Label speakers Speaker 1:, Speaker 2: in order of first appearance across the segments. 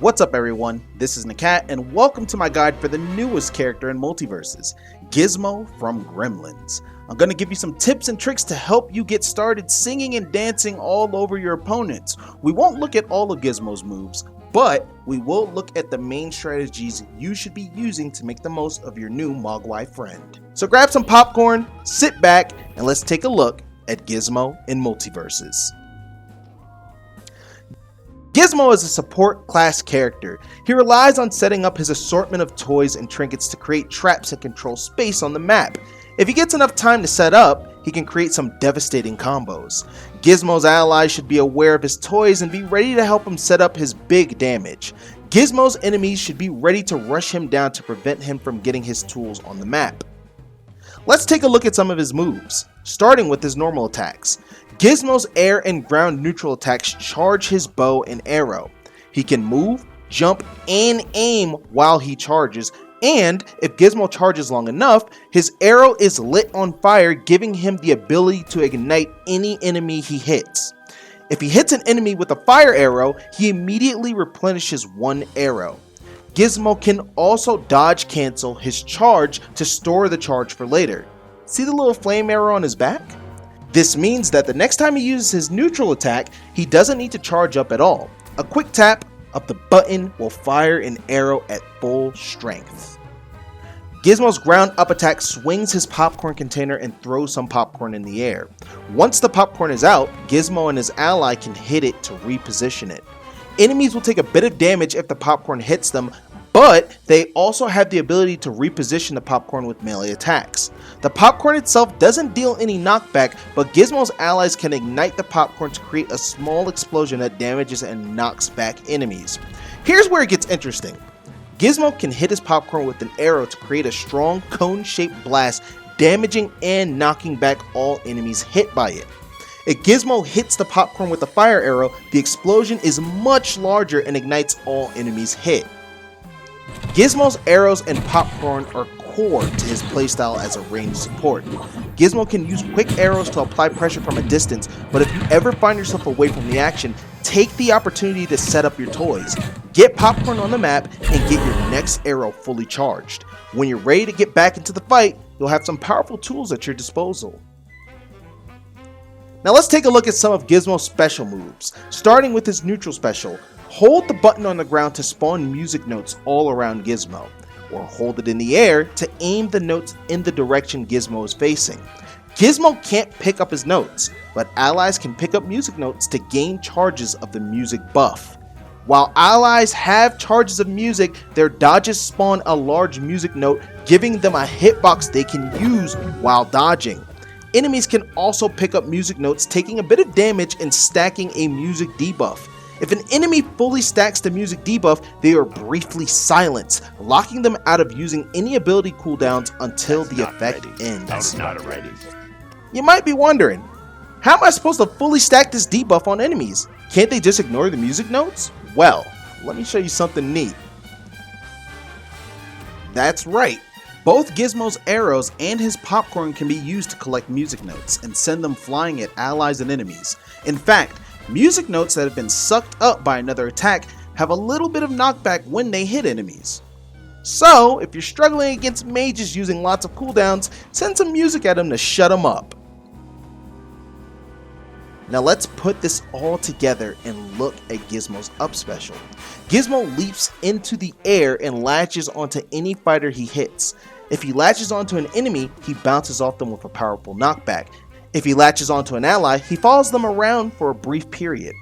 Speaker 1: What's up everyone, this is Nakat and welcome to my guide for the newest character in Multiverses, Gizmo from Gremlins. I'm going to give you some tips and tricks to help you get started singing and dancing all over your opponents. We won't look at all of Gizmo's moves, but we will look at the main strategies you should be using to make the most of your new Mogwai friend. So grab some popcorn, sit back, and let's take a look at Gizmo in Multiverses. Gizmo is a support class character. He relies on setting up his assortment of toys and trinkets to create traps and control space on the map. If he gets enough time to set up, he can create some devastating combos. Gizmo's allies should be aware of his toys and be ready to help him set up his big damage. Gizmo's enemies should be ready to rush him down to prevent him from getting his tools on the map. Let's take a look at some of his moves, starting with his normal attacks. Gizmo's air and ground neutral attacks charge his bow and arrow. He can move, jump, and aim while he charges, and if Gizmo charges long enough, his arrow is lit on fire, giving him the ability to ignite any enemy he hits. If he hits an enemy with a fire arrow, he immediately replenishes one arrow. Gizmo can also dodge cancel his charge to store the charge for later. See the little flame arrow on his back? This means that the next time he uses his neutral attack, he doesn't need to charge up at all. A quick tap of the button will fire an arrow at full strength. Gizmo's ground up attack swings his popcorn container and throws some popcorn in the air. Once the popcorn is out, Gizmo and his ally can hit it to reposition it. Enemies will take a bit of damage if the popcorn hits them, but they also have the ability to reposition the popcorn with melee attacks. The popcorn itself doesn't deal any knockback, but Gizmo's allies can ignite the popcorn to create a small explosion that damages and knocks back enemies. Here's where it gets interesting. Gizmo can hit his popcorn with an arrow to create a strong cone-shaped blast, damaging and knocking back all enemies hit by it. If Gizmo hits the popcorn with a fire arrow, the explosion is much larger and ignites all enemies hit. Gizmo's arrows and popcorn are core to his playstyle as a ranged support. Gizmo can use quick arrows to apply pressure from a distance, but if you ever find yourself away from the action, take the opportunity to set up your toys. Get popcorn on the map and get your next arrow fully charged. When you're ready to get back into the fight, you'll have some powerful tools at your disposal. Now let's take a look at some of Gizmo's special moves, starting with his neutral special. Hold the button on the ground to spawn music notes all around Gizmo, or hold it in the air to aim the notes in the direction Gizmo is facing. Gizmo can't pick up his notes, but allies can pick up music notes to gain charges of the music buff. While allies have charges of music, their dodges spawn a large music note, giving them a hitbox they can use while dodging. Enemies can also pick up music notes, taking a bit of damage and stacking a music debuff. If an enemy fully stacks the music debuff, they are briefly silenced, locking them out of using any ability cooldowns until the effect ends. You might be wondering, how am I supposed to fully stack this debuff on enemies? Can't they just ignore the music notes? Well, let me show you something neat. That's right. Both Gizmo's arrows and his popcorn can be used to collect music notes and send them flying at allies and enemies. In fact, music notes that have been sucked up by another attack have a little bit of knockback when they hit enemies. So, if you're struggling against mages using lots of cooldowns, send some music at them to shut them up. Now let's put this all together and look at Gizmo's up special. Gizmo leaps into the air and latches onto any fighter he hits. If he latches onto an enemy, he bounces off them with a powerful knockback. If he latches onto an ally, he follows them around for a brief period.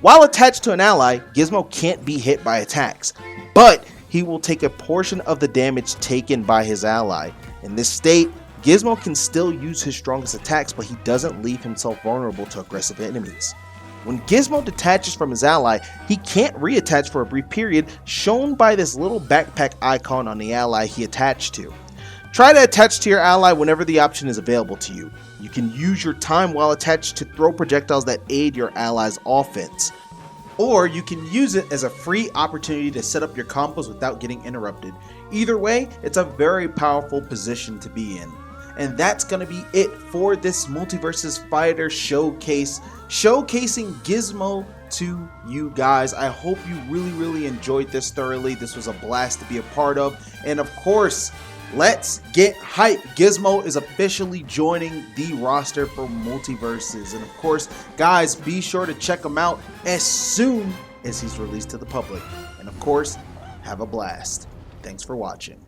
Speaker 1: While attached to an ally, Gizmo can't be hit by attacks, but he will take a portion of the damage taken by his ally. In this state, Gizmo can still use his strongest attacks, but he doesn't leave himself vulnerable to aggressive enemies. When Gizmo detaches from his ally, he can't reattach for a brief period, shown by this little backpack icon on the ally he attached to. Try to attach to your ally whenever the option is available to you. You can use your time while attached to throw projectiles that aid your ally's offense. Or you can use it as a free opportunity to set up your combos without getting interrupted. Either way, it's a very powerful position to be in. And that's going to be it for this Multiversus Fighter Showcase, showcasing Gizmo to you guys. I hope you really enjoyed this thoroughly. This was a blast to be a part of. And of course, let's get hype. Gizmo is officially joining the roster for Multiverses. And of course, guys, be sure to check him out as soon as he's released to the public. And of course, have a blast. Thanks for watching.